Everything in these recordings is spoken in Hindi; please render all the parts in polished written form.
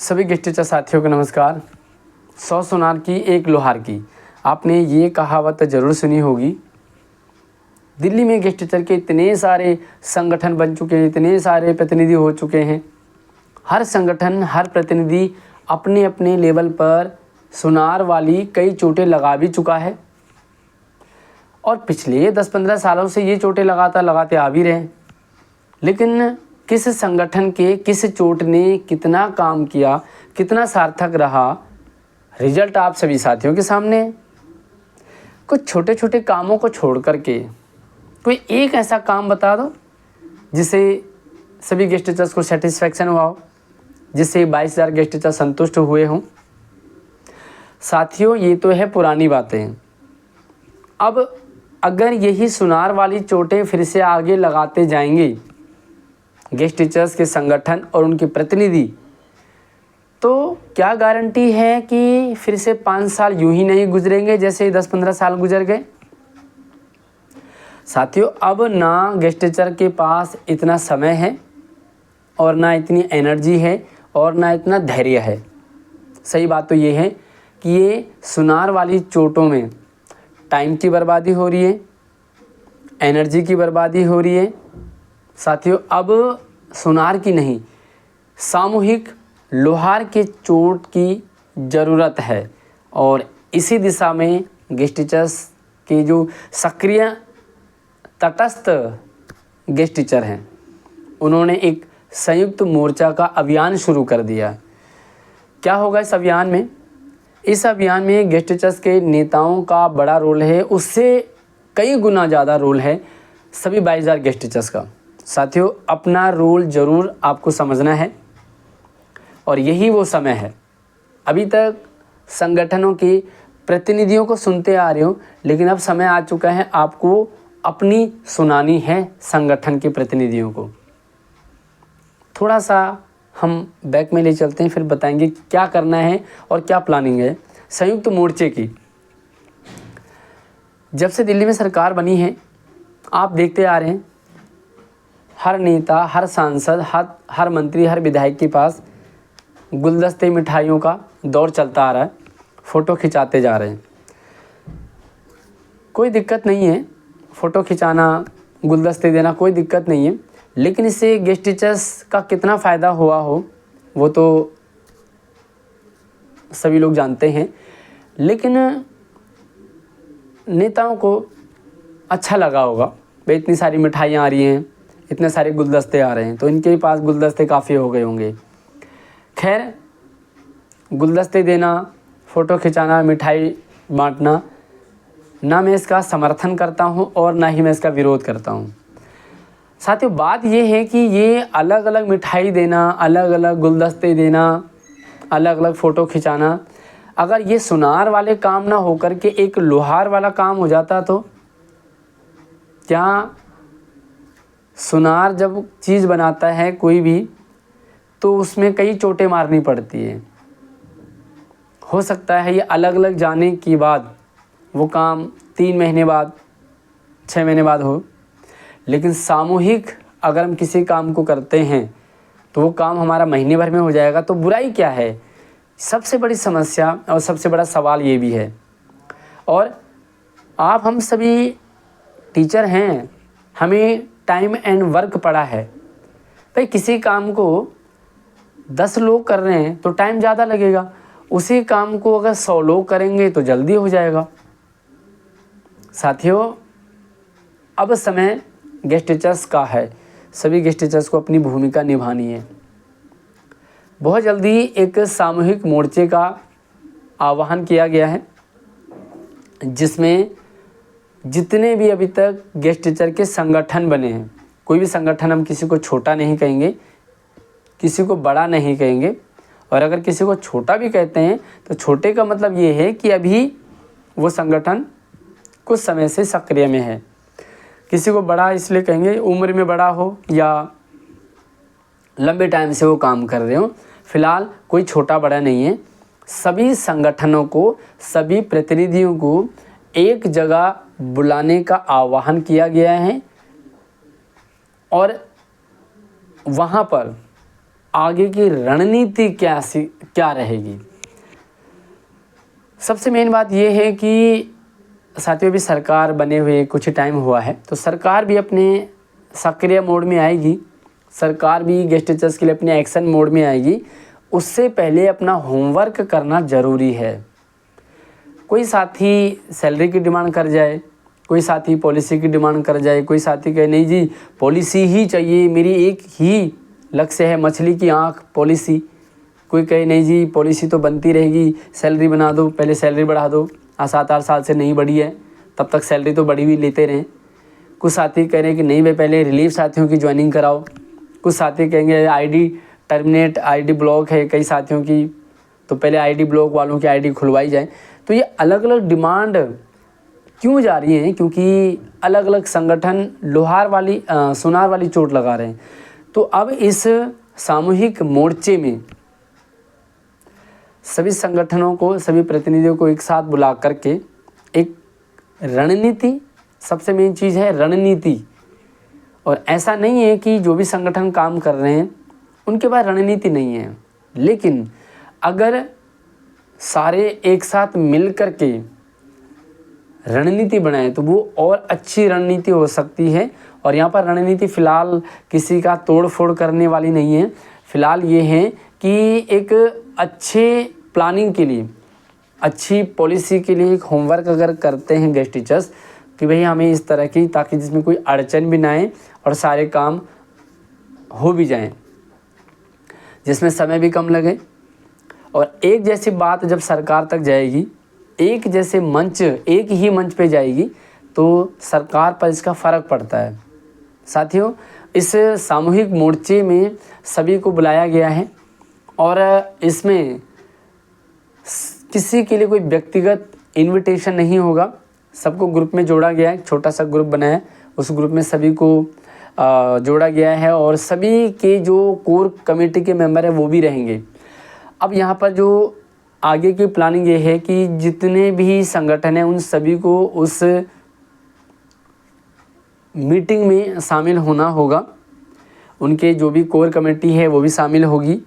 सभी गेस्ट टीचर साथियों को नमस्कार। 100 सुनार की एक लोहार की, आपने ये कहावत ज़रूर सुनी होगी। दिल्ली में गेस्ट टीचर के इतने सारे संगठन बन चुके हैं, इतने सारे प्रतिनिधि हो चुके हैं। हर संगठन, हर प्रतिनिधि अपने अपने लेवल पर सुनार वाली कई चोटें लगा भी चुका है और पिछले 10-15 सालों से ये चोटें लगाते आ भी रहे हैं। लेकिन किस संगठन के किस चोट ने कितना काम किया, कितना सार्थक रहा, रिजल्ट आप सभी साथियों के सामने है। कुछ छोटे छोटे कामों को छोड़ करके कोई एक ऐसा काम बता दो जिससे सभी गेस्ट टीचर्स को सेटिस्फैक्शन हुआ हो, जिससे 22,000 गेस्ट टीचर संतुष्ट हुए हों। साथियों, ये तो है पुरानी बातें। अब अगर यही सुनार वाली चोटें फिर से आगे लगाते जाएंगे गेस्ट टीचर्स के संगठन और उनके प्रतिनिधि, तो क्या गारंटी है कि फिर से 5 साल यूं ही नहीं गुजरेंगे जैसे 10-15 साल गुजर गए। साथियों, अब ना गेस्ट टीचर के पास इतना समय है और ना इतनी एनर्जी है और ना इतना धैर्य है। सही बात तो ये है कि ये सुनार वाली चोटों में टाइम की बर्बादी हो रही है, एनर्जी की बर्बादी हो रही है। साथियों, अब सुनार की नहीं, सामूहिक लोहार के चोट की ज़रूरत है और इसी दिशा में गेस्ट टीचर्स के जो सक्रिय तटस्थ गेस्ट टीचर हैं, उन्होंने एक संयुक्त मोर्चा का अभियान शुरू कर दिया। क्या होगा इस अभियान में? इस अभियान में गेस्ट टीचर्स के नेताओं का बड़ा रोल है, उससे कई गुना ज़्यादा रोल है सभी 22,000 गेस्ट टीचर्स का। साथियों, अपना रोल ज़रूर आपको समझना है और यही वो समय है। अभी तक संगठनों के प्रतिनिधियों को सुनते आ रहे हो, लेकिन अब समय आ चुका है आपको अपनी सुनानी है संगठन के प्रतिनिधियों को। थोड़ा सा हम बैक में ले चलते हैं, फिर बताएंगे क्या करना है और क्या प्लानिंग है संयुक्त मोर्चे की। जब से दिल्ली में सरकार बनी है, आप देखते आ रहे हैं हर नेता, हर सांसद, हर मंत्री, हर विधायक के पास गुलदस्ते मिठाइयों का दौर चलता आ रहा है। फ़ोटो खिंचाते जा रहे हैं। कोई दिक्कत नहीं है, फ़ोटो खिंचाना, गुलदस्ते देना, कोई दिक्कत नहीं है। लेकिन इससे गेस्ट टीचर्स का कितना फ़ायदा हुआ हो वो तो सभी लोग जानते हैं। लेकिन नेताओं को अच्छा लगा होगा, भाई इतनी सारी मिठाइयाँ आ रही हैं, इतने सारे गुलदस्ते आ रहे हैं, तो इनके पास गुलदस्ते काफ़ी हो गए होंगे। खैर, गुलदस्ते देना, फ़ोटो खिंचाना, मिठाई बांटना, ना मैं इसका समर्थन करता हूँ और ना ही मैं इसका विरोध करता हूँ। साथियों, बात ये है कि ये अलग अलग मिठाई देना, अलग अलग गुलदस्ते देना, अलग अलग फ़ोटो खिंचाना, अगर ये सुनार वाले काम ना होकर के एक लोहार वाला काम हो जाता तो क्या सुनार जब चीज़ बनाता है कोई भी, तो उसमें कई चोटें मारनी पड़ती है। हो सकता है ये अलग अलग जाने के बाद वो काम 3 महीने बाद, 6 महीने बाद हो, लेकिन सामूहिक अगर हम किसी काम को करते हैं तो वो काम हमारा महीने भर में हो जाएगा। तो बुराई क्या है? सबसे बड़ी समस्या और सबसे बड़ा सवाल ये भी है। और आप हम सभी टीचर हैं, हमें टाइम एंड वर्क पड़ा है। भाई किसी काम को 10 लोग कर रहे हैं तो टाइम ज़्यादा लगेगा, उसी काम को अगर 100 लोग करेंगे तो जल्दी हो जाएगा। साथियों, अब समय गेस्ट टीचर्स का है। सभी गेस्ट टीचर्स को अपनी भूमिका निभानी है। बहुत जल्दी एक सामूहिक मोर्चे का आह्वान किया गया है, जिसमें जितने भी अभी तक गेस्ट टीचर के संगठन बने हैं, कोई भी संगठन, हम किसी को छोटा नहीं कहेंगे, किसी को बड़ा नहीं कहेंगे। और अगर किसी को छोटा भी कहते हैं तो छोटे का मतलब ये है कि अभी वो संगठन कुछ समय से सक्रिय में है। किसी को बड़ा इसलिए कहेंगे उम्र में बड़ा हो या लंबे टाइम से वो काम कर रहे हो। फिलहाल कोई छोटा बड़ा नहीं है। सभी संगठनों को, सभी प्रतिनिधियों को एक जगह बुलाने का आह्वान किया गया है और वहाँ पर आगे की रणनीति क्या रहेगी। सबसे मेन बात ये है कि साथियों, भी सरकार बने हुए कुछ टाइम हुआ है, तो सरकार भी अपने सक्रिय मोड में आएगी, सरकार भी गेस्ट टीचर्स के लिए अपने एक्शन मोड में आएगी। उससे पहले अपना होमवर्क करना ज़रूरी है। कोई साथी सैलरी की डिमांड कर जाए, कोई साथी पॉलिसी की डिमांड कर जाए, कोई साथी कहे नहीं जी पॉलिसी ही चाहिए, मेरी एक ही लक्ष्य है, मछली की आँख पॉलिसी। कोई कहे नहीं जी पॉलिसी तो बनती रहेगी, सैलरी बना दो, पहले सैलरी बढ़ा दो, 7-8 साल से नहीं बढ़ी है, तब तक सैलरी तो बढ़ी हुई लेते रहें। कुछ साथी कह रहे हैं कि नहीं भाई पहले रिलीफ साथियों की ज्वाइनिंग कराओ। कुछ साथी कहेंगे आईडी टर्मिनेट, आईडी ब्लॉक है कई साथियों की, तो पहले आईडी ब्लॉक वालों की आईडी खुलवाई जाए। तो ये अलग अलग डिमांड क्यों जा रही हैं? क्योंकि अलग अलग संगठन सुनार वाली चोट लगा रहे हैं। तो अब इस सामूहिक मोर्चे में सभी संगठनों को, सभी प्रतिनिधियों को एक साथ बुला करके एक रणनीति, सबसे मेन चीज़ है रणनीति। और ऐसा नहीं है कि जो भी संगठन काम कर रहे हैं उनके पास रणनीति नहीं है, लेकिन अगर सारे एक साथ मिल कर के रणनीति बनाए तो वो और अच्छी रणनीति हो सकती है। और यहाँ पर रणनीति फ़िलहाल किसी का तोड़ फोड़ करने वाली नहीं है। फ़िलहाल ये है कि एक अच्छे प्लानिंग के लिए, अच्छी पॉलिसी के लिए एक होमवर्क अगर करते हैं गेस्ट टीचर्स कि भाई हमें इस तरह की, ताकि जिसमें कोई अड़चन भी ना आए और सारे काम हो भी जाएं, जिसमें समय भी कम लगे। और एक जैसी बात जब सरकार तक जाएगी, एक जैसे मंच, एक ही मंच पे जाएगी, तो सरकार पर इसका फ़र्क पड़ता है। साथियों, इस सामूहिक मोर्चे में सभी को बुलाया गया है और इसमें किसी के लिए कोई व्यक्तिगत इनविटेशन नहीं होगा। सबको ग्रुप में जोड़ा गया है, एक छोटा सा ग्रुप बना है, उस ग्रुप में सभी को जोड़ा गया है और सभी के जो कोर कमेटी के मेंबर हैं वो भी रहेंगे। अब यहाँ पर जो आगे की प्लानिंग ये है कि जितने भी संगठन हैं उन सभी को उस मीटिंग में शामिल होना होगा। उनके जो भी कोर कमेटी है वो भी शामिल होगी।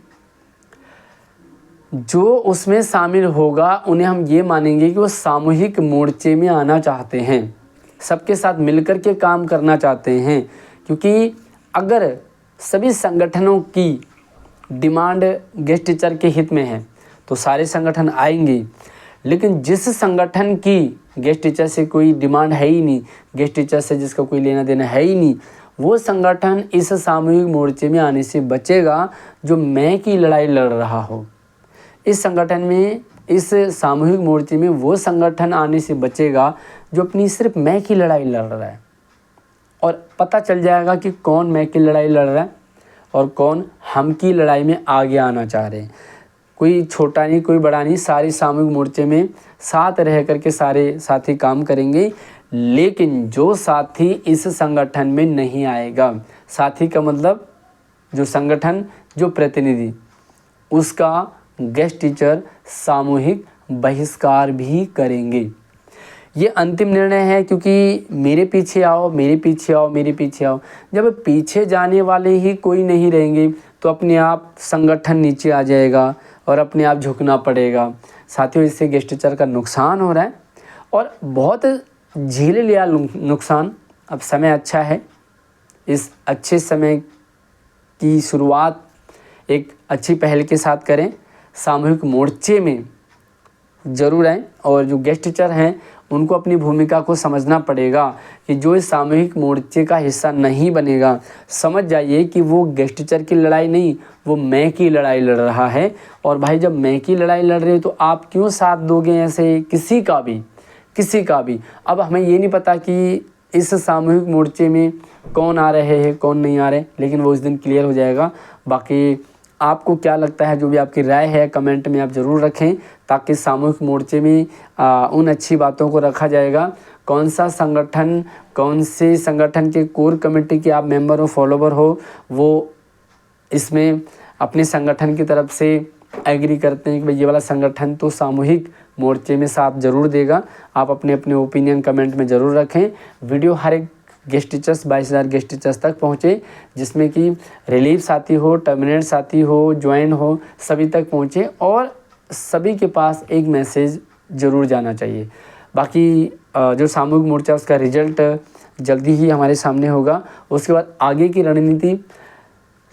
जो उसमें शामिल होगा उन्हें हम ये मानेंगे कि वो सामूहिक मोर्चे में आना चाहते हैं, सबके साथ मिलकर के काम करना चाहते हैं। क्योंकि अगर सभी संगठनों की डिमांड गेस्ट टीचर के हित में है तो सारे संगठन आएंगे, लेकिन जिस संगठन की गेस्ट टीचर से कोई डिमांड है ही नहीं, गेस्ट टीचर से जिसका कोई लेना देना है ही नहीं, वो संगठन इस सामूहिक मोर्चे में आने से बचेगा जो मैं की लड़ाई लड़ रहा हो। इस संगठन में, इस सामूहिक मोर्चे में वो संगठन आने से बचेगा जो अपनी सिर्फ मैं की लड़ाई लड़ रहा है। और पता चल जाएगा कि कौन मैं की लड़ाई लड़ रहा है और कौन हम की लड़ाई में आगे आना चाह रहे हैं। कोई छोटा नहीं, कोई बड़ा नहीं, सारे सामूहिक मोर्चे में साथ रह करके सारे साथी काम करेंगे। लेकिन जो साथी इस संगठन में नहीं आएगा, साथी का मतलब जो संगठन, जो प्रतिनिधि, उसका गेस्ट टीचर सामूहिक बहिष्कार भी करेंगे। ये अंतिम निर्णय है, क्योंकि मेरे पीछे आओ, मेरे पीछे आओ, मेरे पीछे आओ, जब पीछे जाने वाले ही कोई नहीं रहेंगे तो अपने आप संगठन नीचे आ जाएगा और अपने आप झुकना पड़ेगा। साथियों, इससे गेस्ट टीचर का नुकसान हो रहा है और बहुत झेल लिया नुकसान। अब समय अच्छा है, इस अच्छे समय की शुरुआत एक अच्छी पहल के साथ करें, सामूहिक मोर्चे में ज़रूर आएँ। और जो गेस्ट टीचर हैं उनको अपनी भूमिका को समझना पड़ेगा कि जो इस सामूहिक मोर्चे का हिस्सा नहीं बनेगा, समझ जाइए कि वो गेस्ट टीचर की लड़ाई नहीं, वो मैं की लड़ाई लड़ रहा है। और भाई, जब मैं की लड़ाई लड़ रहे हो तो आप क्यों साथ दोगे ऐसे किसी का भी। अब हमें ये नहीं पता कि इस सामूहिक मोर्चे में कौन आ रहे हैं, कौन नहीं आ रहे, लेकिन वो इस दिन क्लियर हो जाएगा। बाकी आपको क्या लगता है, जो भी आपकी राय है कमेंट में आप ज़रूर रखें, ताकि सामूहिक मोर्चे में उन अच्छी बातों को रखा जाएगा। कौन सा संगठन, कौन से संगठन के कोर कमेटी के आप मेंबर हो, फॉलोवर हो, वो इसमें अपने संगठन की तरफ से एग्री करते हैं कि भाई ये वाला संगठन तो सामूहिक मोर्चे में साथ ज़रूर देगा। आप अपने अपने ओपिनियन कमेंट में ज़रूर रखें। वीडियो हर एक गेस्ट टीचर्स 22,000 गेस्ट टीचर्स तक पहुँचे, जिसमें कि रिलीफ साथी हो, टर्मिनेट साथी हो, ज्वाइन हो, सभी तक पहुँचे और सभी के पास एक मैसेज ज़रूर जाना चाहिए। बाकी जो सामूहिक मोर्चा उसका रिजल्ट जल्दी ही हमारे सामने होगा। उसके बाद आगे की रणनीति,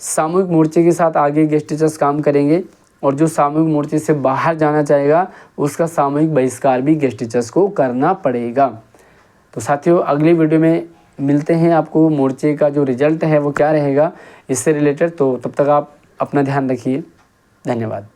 सामूहिक मोर्चे के साथ आगे गेस्ट टीचर्स काम करेंगे और जो सामूहिक मोर्चे से बाहर जाना चाहेगा उसका सामूहिक बहिष्कार भी गेस्ट टीचर्स को करना पड़ेगा। तो साथियों, अगली वीडियो में मिलते हैं, आपको मोर्चे का जो रिजल्ट है वो क्या रहेगा इससे रिलेटेड। तो तब तक आप अपना ध्यान रखिए। धन्यवाद।